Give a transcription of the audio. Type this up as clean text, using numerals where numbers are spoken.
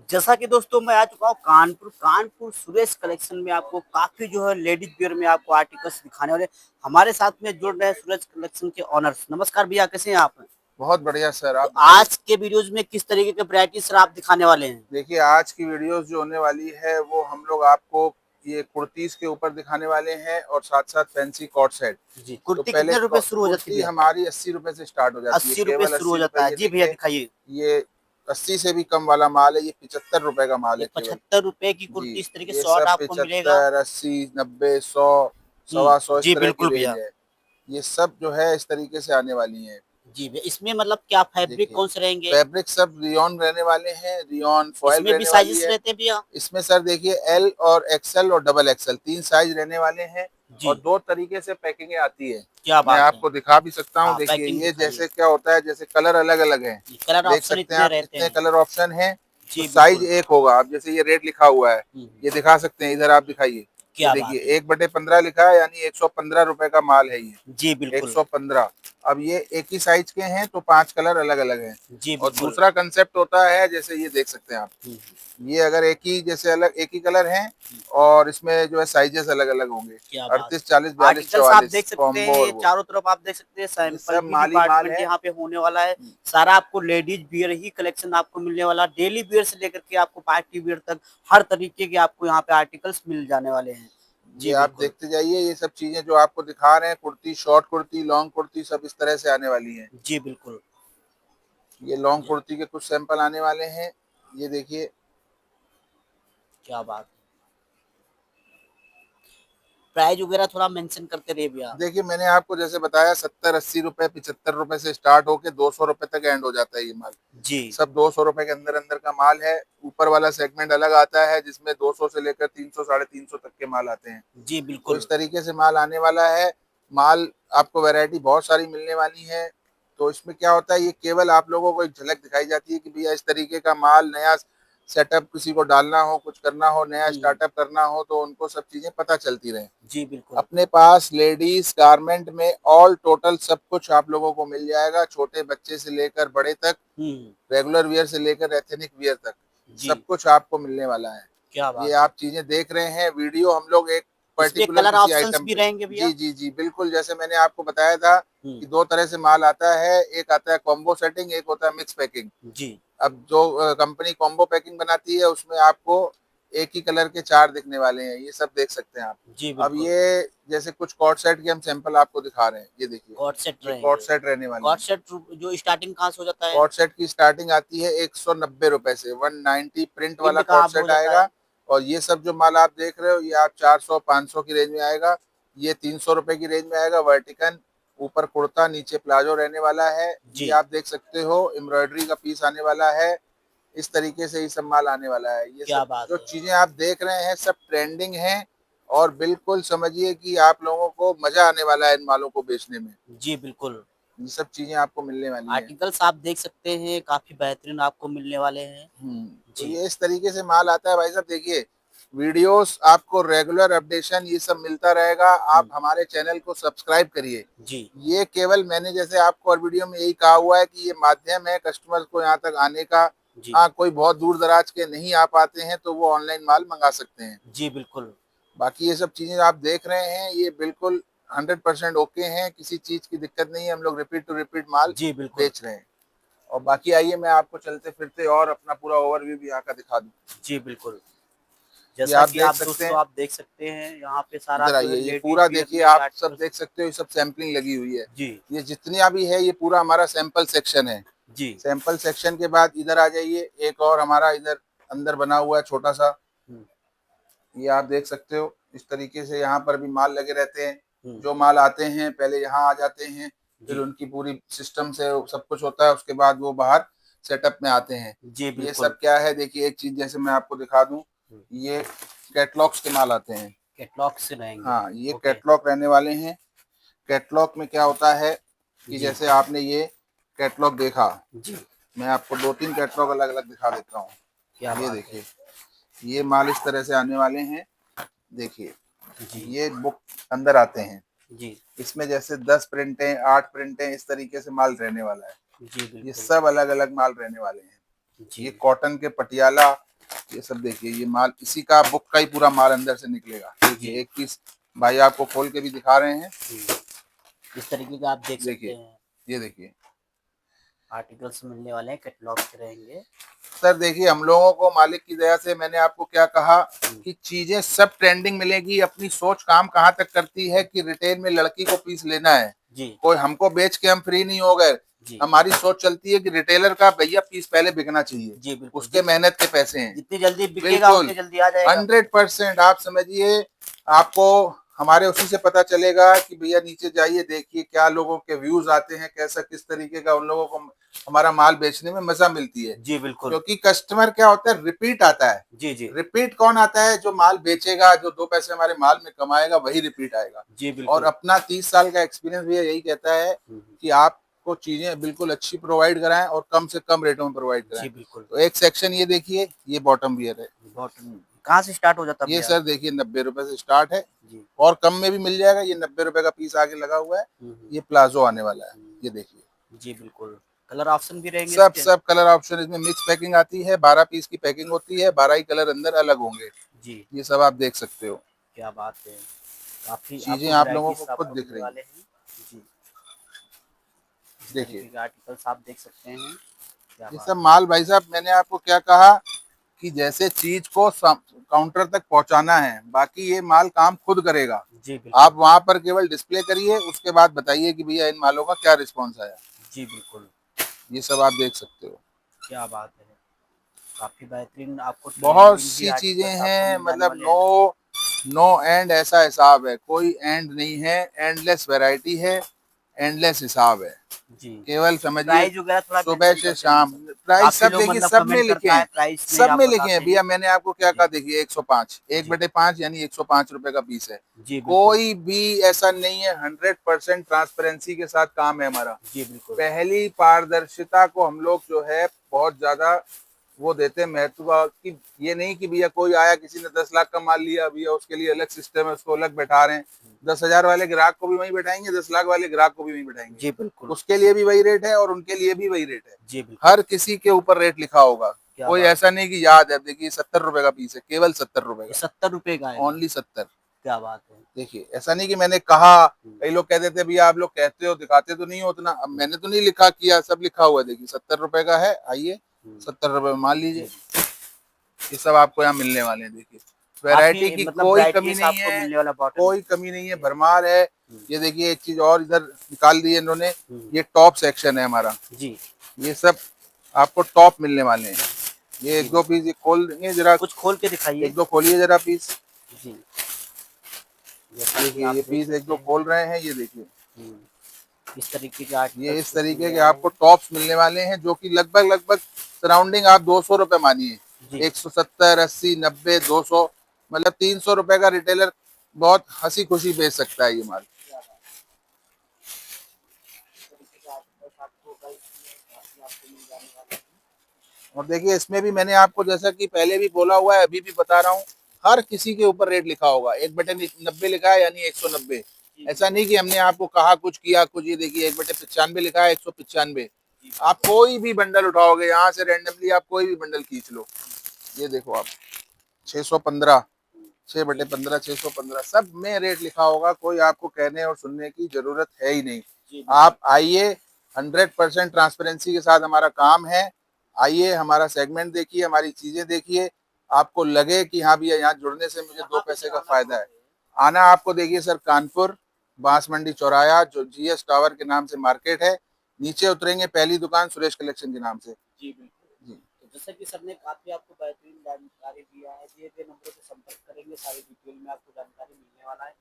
जैसा कि दोस्तों मैं आ चुका हूँ कानपुर सुरेश कलेक्शन में आपको काफी जो है लेडीज वियर में आपको आर्टिकल्स दिखाने वाले। हमारे साथ में जुड़ रहे हैं सुरेश कलेक्शन के ऑनर्स। नमस्कार भैया, कैसे हैं आप? बहुत बढ़िया सर, तो आप बताइए। आज के वीडियोज में किस तरीके के वैरायटी सर आप दिखाने वाले हैं? देखिए, आज की वीडियोस जो होने वाली है वो हम लोग आपको ये कुर्तीज के ऊपर दिखाने वाले हैं और साथ साथ फैंसी कॉट सेट। जी, तो कुर्ती पहले कितने रुपए शुरू हो जाती है कुर्ती भैया? हमारी 80 रुपए से स्टार्ट हो जाती है, 80 रुपए केवल शुरू हो 80 रुपए। जाता है। ये जी भैया देखिए, दिखाइए। ये 80 से भी कम वाला माल है, ये 75 रुपए का माल ये है केवल। 75 रुपए की जी, कुर्ती इस तरीके ये शॉर्ट सब आपको मिलेगा। 75, 80, 90, 100, 125 इस जी तरह की बिल्कुल रेंज भैया। है। ये सब जो है इस तरीके से आने वाली है। जी भैया, इसमें मतलब क्या फैब्रिक देखिए, कौन से रहेंगे? फैब्रिक सब रियॉन रहने वाले हैं, रियॉन फॉयल इसमें भी रहने वाली साइजेस है। रहते हैं भैया? इसमें सर देखिए, एल और एक्सएल और डबल एक्सएल 3 साइज रहने वाले हैं। जी, और 2 तरीके से पैकिंग आती है। क्या मैं बात है। आपको दिखा भी सकता हूँ। हाँ, देखिए, पैकिंग ये दिखाइए। जैसे क्या होता है, जैसे कलर अलग अलग हैं। कलर देख ऑप्शन सकते हैं इतने आप, रहते इतने हैं। कलर ऑप्शन हैं। तो जी साइज बिल्कुल। एक होगा। अब जैसे ये रेट लिखा हुआ है, हुँ, ये दिखा सकते हैं, इधर आप दिखाइए। ये क्या देखिए, बात है। 1/15 लिखा है, यानी 115 रुपए का माल है ये। जी बिल्कुल। 115। अब ये एक ही साइज के हैं तो 5 कलर अलग अलग हैं। जी और बिल्कुल। दूसरा कंसेप्ट होता है, जैसे ये देख सकते हैं आप, हुँ, ये अगर एक ही जैसे अलग एक ही कलर है और इसमें जो है साइजेस अलग अलग होंगे। क्या बात 38, है। 40, 42, आर्टिकल्स आप 44 देख सकते कॉम्बो हैं, और ये वो। चारों तरफ आप देख सकते हैं, ये सैंपल सब भी माल ही माल डिपार्टमेंट है। यहाँ पे होने वाला है। सारा आपको लेडीज वियर ही कलेक्शन आपको मिलने वाला, डेली वियर से लेकर के आपको पार्टी वियर तक हर तरीके के आपको यहाँ पे आर्टिकल्स मिल जाने वाले हैं। ये जी आप बिल्कुल। देखते जाइए, ये सब चीजें जो आपको दिखा रहे हैं, कुर्ती, शॉर्ट कुर्ती, लॉन्ग कुर्ती, सब इस तरह से आने वाली हैं। जी बिल्कुल। ये लॉन्ग जी, कुर्ती के कुछ सैंपल आने वाले हैं। ये देखिए। क्या बात है। प्राइस वगैरह थोड़ा मेंशन करते रहिए भैया। देखिए, मैंने आपको जैसे बताया, 70, 80 रुपए, 75 रुपए से स्टार्ट होके 200 रुपए तक एंड हो जाता है ये माल। जी। सब 200 रुपए के अंदर अंदर का माल है। ऊपर वाला सेगमेंट अलग आता है, जिसमें 200 से लेकर 300, 350 तक के माल आते हैं। जी तो बिल्कुल। इस तरीके से माल आने वाला है। माल आपको वैरायटी बहुत सारी मिलने वाली है। तो इसमें क्या होता है, ये केवल आप लोगों को एक झलक दिखाई जाती है कि भैया इस तरीके का माल, नया सेटअप किसी को डालना हो, कुछ करना हो, नया हुँ, स्टार्टअप करना हो, तो उनको सब चीजें पता चलती रहे। जी बिल्कुल। अपने पास लेडीज गारमेंट में ऑल टोटल सब कुछ आप लोगों को मिल जाएगा, छोटे बच्चे से लेकर बड़े तक, हुँ, रेगुलर वियर से लेकर एथनिक वियर तक, जी, सब कुछ आपको मिलने वाला है। क्या ये बात है। आप चीजें देख रहे हैं, वीडियो हम लोग एक इसमें पर्टिकुलर कलर किसी ऑप्शंस आइटम भी पे। रहेंगे भैया? जी जी जी, बिल्कुल, जैसे मैंने आपको बताया था हुँ, कि 2 तरह से माल आता है। एक आता है कॉम्बो सेटिंग, एक होता है मिक्स पैकिंग। जी, अब जो कंपनी कॉम्बो पैकिंग बनाती है, उसमें आपको एक ही कलर के 4 दिखने वाले हैं। ये सब देख सकते हैं आप। जी अब बिल्कुल। ये जैसे कुछ कॉर्ड सेट के हम सैंपल आपको दिखा रहे हैं, ये देखिए। कॉर्ड सेट ये कॉर्ड रहेंगे। सेट रहने वाले कॉर्ड हैं। सेट जो स्टार्टिंग कहाँ से हो जाता है? कॉर्ड सेट की स्टार्टिंग आती है 190 रुपए से। 190 प्रिंट वाला प्रिंट कॉर्ड कहाँ पे हो सेट जाता है? आएगा। और ये सब जो माल आप देख रहे हो, ये आप 400, 500 की रेंज में आएगा। ये 300 रुपए की रेंज में आएगा। वर्टिकन, ऊपर कुर्ता, नीचे प्लाजो रहने वाला है। ये जी, आप देख सकते हो, एम्ब्रॉयडरी का पीस आने वाला है। इस तरीके से ये सब माल आने वाला है। ये क्या सब बात जो है। चीजें आप देख रहे हैं, सब ट्रेंडिंग हैं। और बिल्कुल समझिए कि आप लोगों को मजा आने वाला है इन मालों को बेचने में। जी बिल्कुल। ये सब चीजें आपको मिलने वाली हैं। आर्टिकल्स आप देख सकते हैं, काफ़ी बेहतरीन आपको मिलने वाले हैं। तो जी, ये इस तरीके से माल आता है भाई साहब। देखिए, वीडियोस आपको रेगुलर अपडेशन ये सब मिलता रहेगा। आप हुँ, हमारे चैनल को सब्सक्राइब करिए। जी, ये केवल मैंने जैसे आपको और वीडियो में यही कहा हुआ है कि ये माध्यम है कस्टमर को यहाँ तक आने का। जी, हाँ, कोई बहुत दूर दराज के नहीं आ पाते हैं तो वो ऑनलाइन माल मंगा सकते हैं। जी बिल्कुल। बाकी ये सब चीजें आप देख रहे हैं, ये बिल्कुल 100% ओके हैं। किसी चीज की दिक्कत नहीं है। हम लोग रिपीट टू रिपीट माल जी बिल्कुल। बेच रहे हैं। और बाकी आइए, मैं आपको चलते फिरते और अपना पूरा ओवरव्यू भी यहाँ का दिखा दूँ। जी बिल्कुल। ये जैसा आप कि देख आप सकते दोस्तों हैं। आप देख सकते हैं, यहाँ पे सारा इधर जो है आइए, ये लेडीज़ पूरा वियर देखिए, में ही आप सब आर्टिकल्स। देख सकते हो, ये सब सैंपलिंग लगी हुई है। जी, ये जितनी भी है, ये पूरा हमारा सैंपल सेक्शन है। जी, सैंपल सेक्शन के बाद इधर आ जाइए, एक और हमारा इधर अंदर बना हुआ है छोटा सा। हुँ, ये आप देख सकते हो, इस तरीके से यहाँ पर भी माल लगे रहते हैं। हुँ, जो माल आते हैं पहले यहाँ आ जाते हैं, फिर जी, उनकी पूरी सिस्टम से सब कुछ होता है, उसके बाद वो बाहर सेटअप में आते हैं। जी ये बिल्कुल। सब क्या है, देखिए, एक चीज जैसे मैं आपको दिखा दूं, हुँ, ये कैटलॉग्स के माल आते हैं। कैटलॉग से रहेंगे। हाँ, ये ओके, कैटलॉग रहने वाले हैं। कैटलॉग में क्या होता है कि जी, जैसे आपने ये कैटलॉग देखा, जी, मैं आपको 2-3 कैटलॉग अलग अलग दिखा देता क्या हूँ। ये बात है। देखिए, ये माल इस तरह से आने वाले हैं। देखिए, जी, ये बुक अंदर आते हैं। जी, इसमें जैसे 10 प्रिंटें, 8 प्रिंटें, इस तरीके से माल रहने वाला है। जी ये बिल्कुल। सब अलग अलग माल रहने वाले हैं। ये जी, कॉटन के पटियाला, ये सब देखिए, ये माल इसी का बुक का ही पूरा माल अंदर से निकलेगा। देखिए एक पीस भाई आपको खोल के भी दिखा रहे हैं, इस तरीके का आप देख सकते देखिए हैं ये देखिए आर्टिकल्स मिलने वाले हैं, कैटलॉग के रहेंगे। सर। देखिए हम लोगों को मालिक की दया से, मैंने आपको क्या कहा कि चीजें सब ट्रेंडिंग मिलेगी। अपनी सोच काम कहाँ तक करती है कि रिटेल में लड़की को पीस लेना है, जी कोई हमको बेच के हम फ्री नहीं हो गए। जी हमारी सोच चलती है कि रिटेलर का भैया पीस पहले बिकना चाहिए, जी बिल्कुल। उसके मेहनत के पैसे हैं। जितनी जल्दी बिकेगा बिल्कुल उतनी जल्दी आ जाएगा। 100% आप समझिए। आपको हमारे उसी से पता चलेगा कि भैया नीचे जाइए, देखिए क्या लोगों के व्यूज आते हैं, कैसा किस तरीके का उन लोगों को हमारा माल बेचने में मजा मिलती है। जी बिल्कुल। क्योंकि कस्टमर क्या होता है, रिपीट आता है। जी जी रिपीट कौन आता है? जो माल बेचेगा, जो 2 पैसे हमारे माल में कमाएगा, वही रिपीट आएगा। जी और बिल्कुल। अपना 30 साल का एक्सपीरियंस भी यही कहता है कि आपको चीजें बिल्कुल अच्छी प्रोवाइड कराएं और कम से कम रेटों में प्रोवाइड कराएं। जी बिल्कुल। तो एक सेक्शन ये देखिए, ये बॉटम वियर है। बॉटम कहाँ से स्टार्ट हो जाता है ये भैया? सर देखिए 90 रुपए से स्टार्ट है, जी और कम में भी मिल जाएगा। ये 90 रुपए का पीस आगे लगा हुआ है, ये प्लाजो आने वाला है। ये देखिए जी बिल्कुल। कलर ऑप्शन भी रहेंगे सब इसके? सब कलर ऑप्शन इसमें, मिक्स पैकिंग आती है। 12 पीस की पैकिंग होती है, 12 ही कलर अंदर अलग होंगे। जी ये सब आप देख सकते हो, क्या बात है। काफी चीजें आपको आप लोगों को वैरायटीज खुद आपको दिख मिलने रही वाले हैं। हैं। जी इस देखिए तरीके के आर्टिकल्स आप देख सकते हैं। क्या ये बात सब है। माल भाई साहब, मैंने आपको क्या कहा कि जैसे चीज को काउंटर तक पहुंचाना है, बाकी ये माल काम खुद करेगा। जी बिल्कुल। आप वहां पर केवल डिस्प्ले करिए, उसके बाद बताइए कि भैया इन मालों का क्या रिस्पॉन्स आया। जी बिल्कुल। ये सब आप देख सकते हो। क्या बात है। काफी बेहतरीन आपको बहुत ट्रेंडिंग भी सी चीजें आर्टिकल्स आपको हैं, मिल जाने मतलब वाले हैं। नो नो एंड ऐसा हिसाब है, कोई एंड नहीं है। एंडलेस वैरायटी है, एंडलेस हिसाब है। जी केवल समझिए प्राइस वगैरह थोड़ा सुबह मेंशन से करते हैं शाम, सर? प्राइस काफी सब लोग देखिए, मतलब सब में कमेंट लिखे करता है हैं, प्राइस नहीं सब आप में लिखे बताते हैं हैं। भैया। मैंने आपको क्या कहा, जी देखिए 105, एक जी बटे पांच यानी 105 रुपए का पीस है। जी बिल्कुल। कोई भी ऐसा नहीं है, 100% ट्रांसपेरेंसी के साथ काम है हमारा। जी बिल्कुल। पहली पारदर्शिता को हम लोग जो है बहुत ज्यादा वो देते हैं महत्व कि ये नहीं कि भैया कोई आया, किसी ने 10 लाख का माल लिया, भैया उसके लिए अलग सिस्टम है, उसको अलग बैठा रहे हैं। 10,000 वाले ग्राहक को भी वहीं बैठाएंगे, 10 लाख वाले ग्राहक को भी वहीं बैठाएंगे। जी बिल्कुल। उसके लिए भी वही रेट है और उनके लिए भी वही रेट है। जी बिल्कुल। हर किसी के ऊपर रेट लिखा होगा। क्या कोई बात ऐसा है। नहीं कि याद है, देखिए 70 रुपए का पीस है, केवल 70 रुपए ये का, 70 रुपए का आएगा? ओनली 70। क्या बात है। देखिए ऐसा नहीं कि मैंने कहा, हम्म, कई लोग कह देते हैं भैया आप लोग कहते हो दिखाते तो नहीं हो उतना। अब हम्म, मैंने तो नहीं लिखा किया, सब लिखा हुआ है। देखिए 70 रुपए का है, आइए हम्म, 70 रुपए में मान जी लीजिए। जी। ये सब आपको यहाँ मिलने वाले हैं। देखिए वैरायटी काफी की मतलब कोई कमी वैराइटीज नहीं आपको है, मिलने वाला बॉटम। कोई कमी नहीं है, भरमार है। ये देखिए एक चीज और इधर निकाल दी है इन्होंने, हम्म, ये टॉप सेक्शन है हमारा। जी ये सब आपको टॉप मिलने वाले हैं। ये जी एक दो पीस ये खोल देंगे जरा, कुछ खोल के दिखाइए। एक दो खोलिए जरा पीस। जी जैसा कि देखिए आप ये देख पीस एक सकते दो हैं। खोल रहे हैं, ये देखिए इस तरीके के ये आर्टिकल्स इस कुछ तरीके मिलने के वाले आपको हैं। टॉप्स मिलने वाले हैं, जो कि लगभग लगभग सराउंडिंग आप 200 रुपए मानिए। जी 170, 80, 90, 200, मतलब 300 रुपए का रिटेलर बहुत हंसी खुशी बेच सकता है ये माल। और देखिए इसमें भी मैंने आपको जैसा कि पहले भी बोला हुआ है, अभी भी बता रहा हूँ, हर किसी के ऊपर रेट लिखा होगा। 1/90 लिखा है यानी 190। ऐसा नहीं कि हमने आपको कहा कुछ किया कुछ। ये देखिए 1/95 लिखा है, 195। आप कोई भी बंडल उठाओगे यहाँ से रैंडमली, आप कोई भी बंडल खींच लो, ये देखो आप 615, 6/15, 615, सब में रेट लिखा होगा। कोई आपको कहने और सुनने की जरूरत है ही नहीं। आप आइए, 100% ट्रांसपेरेंसी के साथ हमारा काम है। आइए हमारा सेगमेंट देखिए, हमारी चीजें देखिए, आपको लगे कि हाँ भैया यहाँ जुड़ने से मुझे 2 पैसे का फायदा है। आना आपको देखिए सर, कानपुर बांस मंडी चौराया, जो जीएस टावर के नाम से मार्केट है, नीचे उतरेंगे पहली दुकान सुरेश कलेक्शन के नाम से। जी बिल्कुल। जी तो जैसा कि सर ने काफी आपको बेहतरीन जानकारी दिया है, दिए गए नंबरों पे संपर्क करेंगे, सारी डिटेल में आपको जानकारी मिलने वाला है।